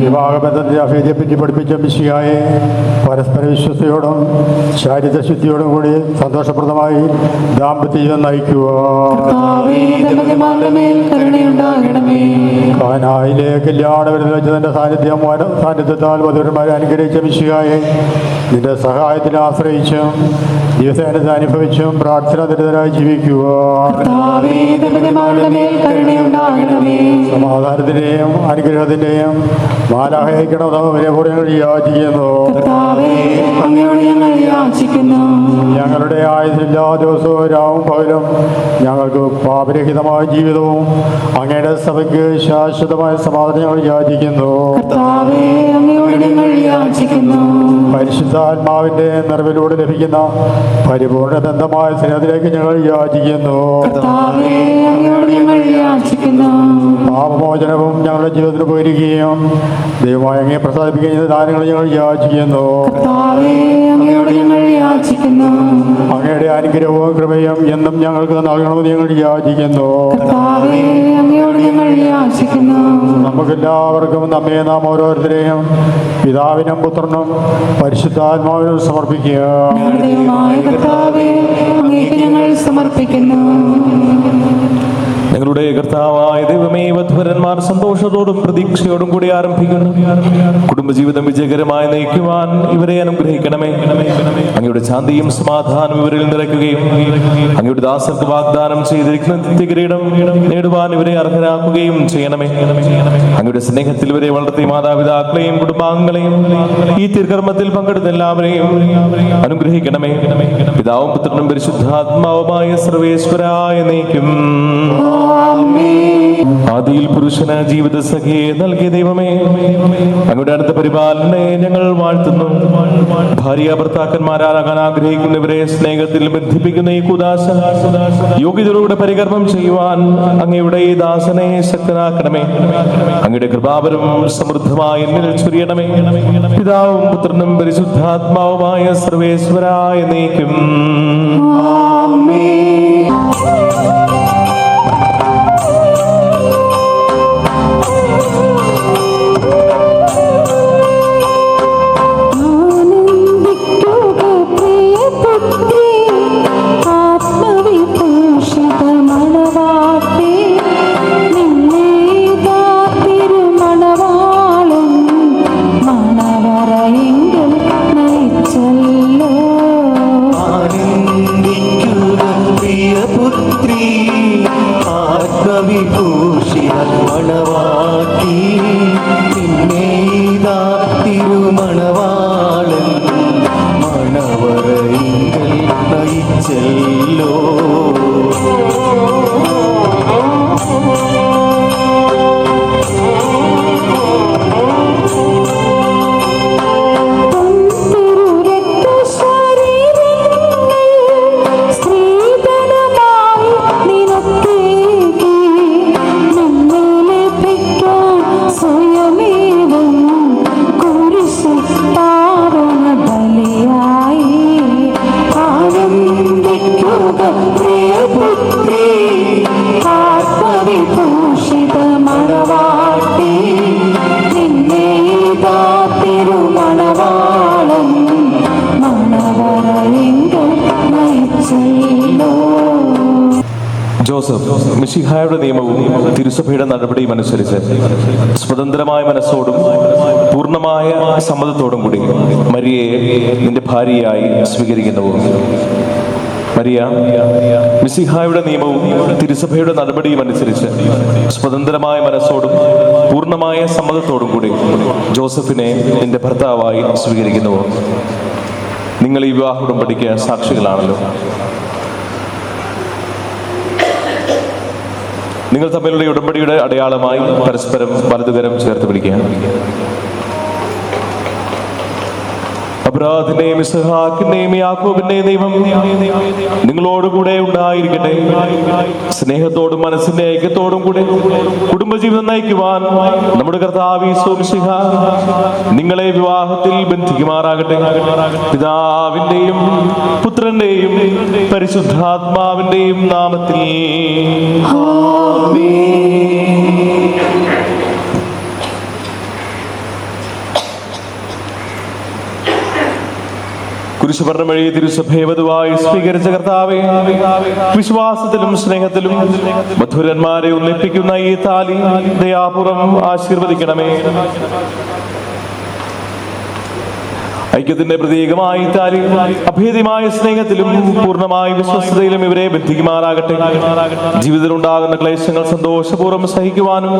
വിവാഹബന്ധത്തിന്റെ അഭേദ്യപ്പറ്റി പഠിപ്പിച്ച മിശിഹായെ പരസ്പര വിശ്വസ്തയോടും ശാരീരശുദ്ധിയോടും കൂടി സന്തോഷപ്രദമായി ദാമ്പത്യം നയിക്കുക. കാനായിലെ കല്യാണവിരുന്നിൽ വെച്ച് തന്റെ സാന്നിധ്യത്താൽ വധുരന്മാരെ അനുഗ്രഹിച്ച മിശിഹായെ നിന്റെ സഹായത്തിൽ ആശ്രയിച്ചും ദിവസേന അനുഭവിച്ചും പ്രാർത്ഥന ദരിദ്രരായി ജീവിക്കുക. സമാധാനത്തിന്റെയും അനുഗ്രഹത്തിന്റെയും മാലാഹയിക്കണമെന്ന് അവരെക്കൂടെ ഞങ്ങൾ യാചിക്കുന്നു. ഞങ്ങളുടെ ആയുസ്സില്ലാ ദിവസവും രാവും പകലും ഞങ്ങൾക്ക് പാപരഹിതമായ ജീവിതവും അങ്ങയുടെ സഭയ്ക്ക് ശാശ്വതമായ സമാധാനം ഞങ്ങൾ യാചിക്കുന്നു. പരിശുദ്ധാത്മാവിന്റെ നിറവിലൂടെ ലഭിക്കുന്ന പരിപൂർണ ബന്ധമായ സ്നേഹത്തിലേക്ക് ഞങ്ങൾ യാചിക്കുന്നു. പാപമോചനവും ഞങ്ങളുടെ ജീവിതത്തിൽ പോയിരിക്കുകയും ദൈവമായി അങ്ങയെ പ്രസാദിപ്പിക്കുന്ന ദാനങ്ങൾ ഞങ്ങൾ യാചിക്കുന്നു. അങ്ങയുടെ അനുഗ്രഹവും കൃപയും എന്നും ഞങ്ങൾക്ക് നൽകണമെന്ന് ഞങ്ങൾ യാചിക്കുന്നു. നമുക്കെല്ലാവർക്കും നമ്മെ നാം ഓരോരുത്തരെയും പിതാവിനും പുത്രനും പരിശുദ്ധാത്മാവിനും സമർപ്പിക്കുക. ഞങ്ങളുടെ കർത്താവായ ദൈവമേ, വധുവരന്മാർ സന്തോഷത്തോടും പ്രതീക്ഷയോടും കൂടി ആരംഭിക്കുന്നു കുടുംബജീവിതം വിജയകരമായി നയിക്കുവാൻ ഇവരെ അനുഗ്രഹിക്കണമേ. അങ്ങയുടെ ശാന്തിയും സമാധാനം ഇവരിൽ നിറയ്ക്കുകയും അങ്ങയുടെ ദാസർക്ക് വാഗ്ദാനം ചെയ്തിരിക്കുന്ന നിത്യകിരീടം നേടുവാൻ ഇവരെ അർഹരാക്കുകയും ചെയ്യണമേ. അങ്ങയുടെ സ്നേഹത്തിൽ ഇവരെ വളർത്തി മാതാപിതാക്കളെയും കുടുംബാംഗങ്ങളെയും ഈ തിരുക്കർമ്മത്തിൽ പങ്കെടുത്ത എല്ലാവരെയും അനുഗ്രഹിക്കണമേ. പിതാവും പുത്രനും പരിശുദ്ധാത്മാവുമായ സർവേശ്വരായ നയിക്കും. ആദിയിൽ പുരുഷന് ജീവിത സഖിയെ നൽകിയ ദൈവമേ, അങ്ങയുടെ അടുത്ത പരിപാലനെ ഞങ്ങൾ വാഴ്ത്തുന്നു. ഭാര്യ ഭർത്താക്കന്മാരാകാൻ ആഗ്രഹിക്കുന്നവരെ സ്നേഹത്തിൽ ബന്ധിപ്പിക്കുന്ന ഈ കുദാശ യോഗ്യതയോടെ പരികർമ്മം ചെയ്യുവാൻ അങ്ങയുടെ ഈ ദാസനെ ശക്തനാക്കണമേ. അങ്ങയുടെ കൃപാവരം സമൃദ്ധമായി എന്നിൽ ചൊരിയണമേ. പിതാവും പുത്രനും പരിശുദ്ധാത്മാവുമായ സർവേശ്വരായ നയിക്കും. ജോസഫ് മിശിഹായുടെ നിയമവും തിരുസഭയുടെ നടപടിയും അനുസരിച്ച് സ്വതന്ത്രമായ മനസ്സോടും പൂർണ്ണമായ സമ്മതത്തോടും കൂടി മരിയയെ നിന്റെ ഭാര്യയായി സ്വീകരിക്കുന്നുവോ? മരിയ, മിശിഹായുടെ നിയമവും തിരുസഭയുടെ നടപടിയും അനുസരിച്ച് സ്വതന്ത്രമായ മനസ്സോടും പൂർണ്ണമായ സമ്മതത്തോടും കൂടി ജോസഫിനെ നിന്റെ ഭർത്താവായി സ്വീകരിക്കുന്നുവോ? നിങ്ങൾ ഈ വിവാഹ ഉടമ്പടിക്ക് സാക്ഷികളാണല്ലോ. നിങ്ങൾ തമ്മിലുള്ള ഉടമ്പടിയുടെ അടയാളമായി പരസ്പരം വലതുകരം ചേർത്ത് പിടിക്കുക. അബ്രാഹാമിന്റെയും ഇസ്ഹാക്കിന്റെയും യാക്കോബിന്റെയും ദൈവം നിങ്ങളോടുകൂടെ ഉണ്ടായിരിക്കട്ടെ. സ്നേഹത്തോടും മനസ്സിന്റെ ഐക്യത്തോടും കൂടെ കുടുംബജീവിതം നയിക്കുവാൻ നമ്മുടെ കർത്താവ് ഈശോ മിശിഹ നിങ്ങളെ വിവാഹത്തിൽ ബന്ധിക്കുമാറാകട്ടെ. പിതാവിന്റെയും പുത്രന്റെയും പരിശുദ്ധാത്മാവിന്റെയും നാമത്തിൽ കുരിശുമരണം വഴി തിരുസഭയെ വധുവായി സ്വീകരിച്ച കർത്താവേ, വിശ്വാസത്തിലും സ്നേഹത്തിലും മധുരന്മാരെ ഒന്നിപ്പിക്കുന്ന ഈ താലി ദയാപൂർവം ആശീർവദിക്കണമേ. ഐക്യത്തിന്റെ പ്രതീകമായി താലി അഭേദ്യമായ സ്നേഹത്തിലും പൂർണ്ണമായ വിശ്വസ്തയിലും ഇവരെ ബന്ധിക്കുമാറാകട്ടെ. ജീവിതത്തിലുണ്ടാകുന്ന ക്ലേശങ്ങൾ സന്തോഷപൂർവ്വം സഹിക്കുവാനും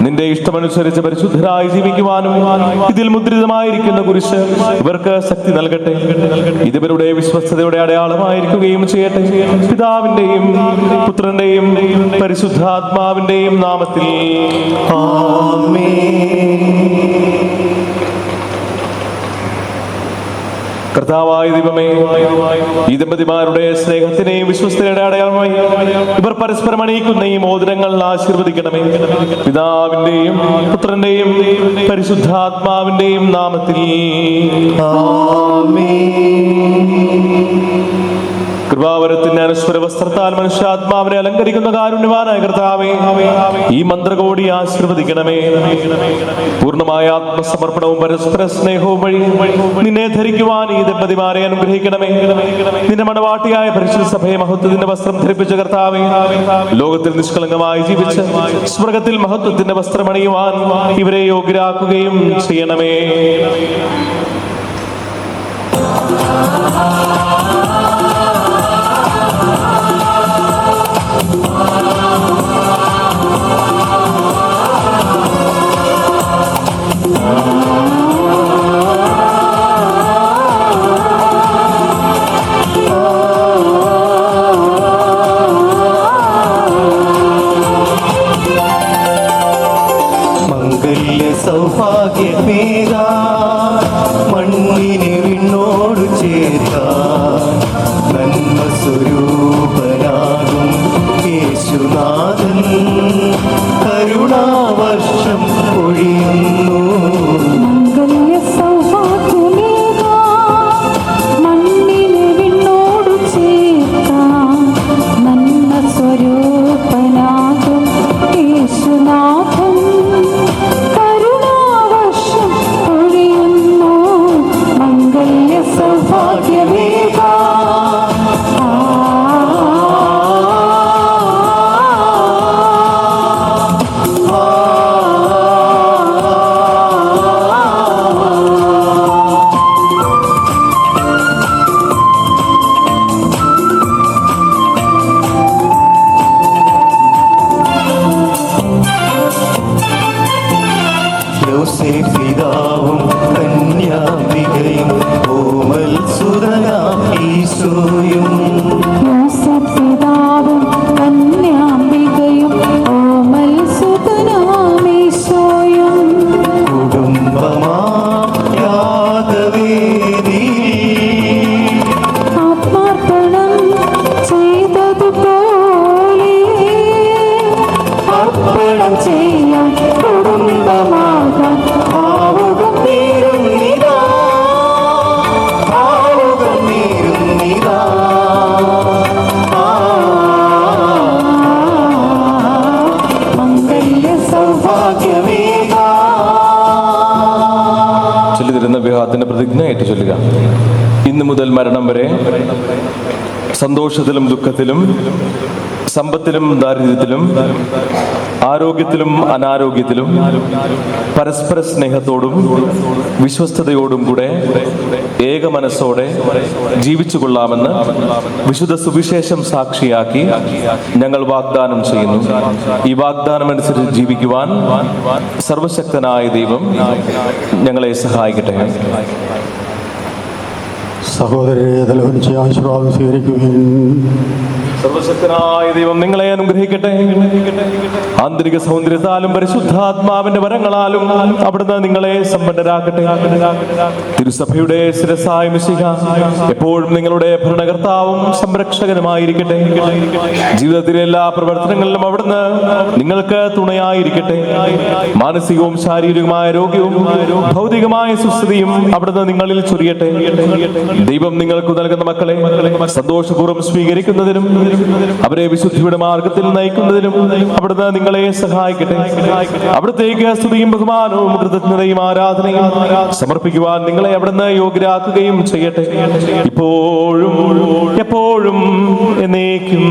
നിന്റെ ഇഷ്ടമനുസരിച്ച് പരിശുദ്ധരായി ജീവിക്കുവാനും ഇതിൽ മുദ്രിതമായിരിക്കുന്ന കുരിശ് ഇവർക്ക് ശക്തി നൽകട്ടെ. ഇതിവരുടെ വിശ്വസ്തയുടെ അടയാളമായിരിക്കുകയും ചെയ്യട്ടെ. പിതാവിന്റെയും പുത്രന്റെയും പരിശുദ്ധാത്മാവിന്റെയും നാമത്തിൽ കർത്താവായ ദൈവമേ, ഈ ദമ്പതിമാരുടെ സ്നേഹത്തിനെയും വിശ്വസ്തയുടെ അടയാളമായി ഇവർ പരസ്പരം അണിയിക്കുന്ന ഈ മോതിരങ്ങൾ ആശീർവദിക്കണമേ. പിതാവിന്റെയും പുത്രന്റെയും പരിശുദ്ധാത്മാവിന്റെയും നാമത്തിൽ കൃപാവരത്തിന്റെ അനശ്വര വസ്ത്രത്താൽ മനുഷ്യാത്മാവിനെ അലങ്കരിക്കുന്ന കാരുണ്യവാനായ കർത്താവേ, ഈ മന്ത്രകോടി ആശീർവദിക്കണമേ. പൂർണ്ണമായ ആത്മസമർപ്പണവും പരസ്പര സ്നേഹവും വഴി നിന്നെ ധരിക്കുവാൻ ഈ ദമ്പതിമാരെ അനുഗ്രഹിക്കണമേ. നിന്റെ മണവാട്ടിയായ പരിശുദ്ധ സഭയെ മഹത്വത്തിന്റെ വസ്ത്രം ധരിപ്പിച്ച കർത്താവേ, ലോകത്തിൽ നിഷ്കളങ്കമായി ജീവിച്ച് സ്വർഗത്തിൽ മഹത്വത്തിന്റെ വസ്ത്രം അണിയുവാൻ ഇവരെ യോഗ്യരാക്കുകയും ചെയ്യണമേ. സൗഭാഗ്യമേക മണ്ണിനെ വിണ്ണോടു ചേർക്കാൻ നന്മ സ്വരൂപനാകും യേശുനാഥൻ കരുണാവർഷം പൊഴിയുന്നു. മണ്ണിനെ വിണ്ണോടു ചേർക്കാൻ നന്മ സ്വരൂപനാകും യേശുനാഥൻ പിതാവും കന്യാംബികയും ഓമൽ സുതനാം ഈശോയും പിതാവും കന്യാംബികയും ഓമൽ സുതനാം ഈശോയും കുടുംബമായാതവേദി ആത്മാർപ്പണം ചെയ്തതുപോലെ അർപ്പണം ചെയ്യാൻ കുടുംബമാകാൻ ആവുകം നീരുന്നിതാ. മംഗല്യ സൗഭാഗ്യമേക. ചൊല്ലിതരുന്ന വിവാഹത്തിന്റെ പ്രതിജ്ഞ ഏറ്റു ചൊല്ലുക. ഇന്നു മുതൽ മരണം വരെ സന്തോഷത്തിലും ദുഃഖത്തിലും സമ്പത്തിലും ദാരിദ്ര്യത്തിലും ആരോഗ്യത്തിലും അനാരോഗ്യത്തിലും പരസ്പര സ്നേഹത്തോടും വിശ്വസ്തയോടും കൂടെ ഏക മനസ്സോടെ ജീവിച്ചു കൊള്ളാമെന്ന് വിശുദ്ധ സുവിശേഷം സാക്ഷിയാക്കി ഞങ്ങൾ വാഗ്ദാനം ചെയ്യുന്നു. ഈ വാഗ്ദാനം അനുസരിച്ച് ജീവിക്കുവാൻ സർവശക്തനായ ദൈവം ഞങ്ങളെ സഹായിക്കട്ടെ. സഹോദരരെ തലവനിച്ച് ആശീർവാദം സ്വീകരിക്കുകയും സർവശക്തനായ ദൈവം നിങ്ങളെ അനുഗ്രഹിക്കട്ടെ. ആന്തരിക സൗന്ദര്യത്താലും പരിശുദ്ധാത്മാവിന്റെ വരങ്ങളാലും അവിടുന്ന് നിങ്ങളെ സമ്പന്നരാക്കട്ടെ. തിരുസഭയുടെ ശിരസ്സായ മിശിഹ എപ്പോഴും നിങ്ങളുടെ ഭരണകർത്താവും സംരക്ഷകനുമായിരിക്കട്ടെ. ജീവിതത്തിലെ എല്ലാ പ്രവർത്തനങ്ങളിലും അവിടുന്ന് നിങ്ങൾക്ക് തുണയായിരിക്കട്ടെ. മാനസികവും ശാരീരികമായ രോഗ്യവും ഭൗതികമായ സുസ്ഥിതിയും അവിടുന്ന് നിങ്ങളിൽ ചൊരിയട്ടെ. ദൈവം നിങ്ങൾക്ക് നൽകുന്ന മക്കളെ സന്തോഷപൂർവ്വം സ്വീകരിക്കുന്നതിനും അവരെ വിശുദ്ധിയുടെ മാർഗത്തിൽ നയിക്കുന്നതിനും അവിടുന്ന് നിങ്ങളെ സഹായിക്കട്ടെ. അവിടുത്തേക്ക് സ്തുതിയും ബഹുമാനവും കൃതജ്ഞതയും ആരാധനയും സമർപ്പിക്കുവാൻ നിങ്ങളെ അവിടുന്ന് യോഗ്യരാക്കുകയും ചെയ്യട്ടെ, ഇപ്പോഴും എപ്പോഴും എന്നേക്കും.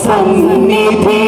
സന്നിധി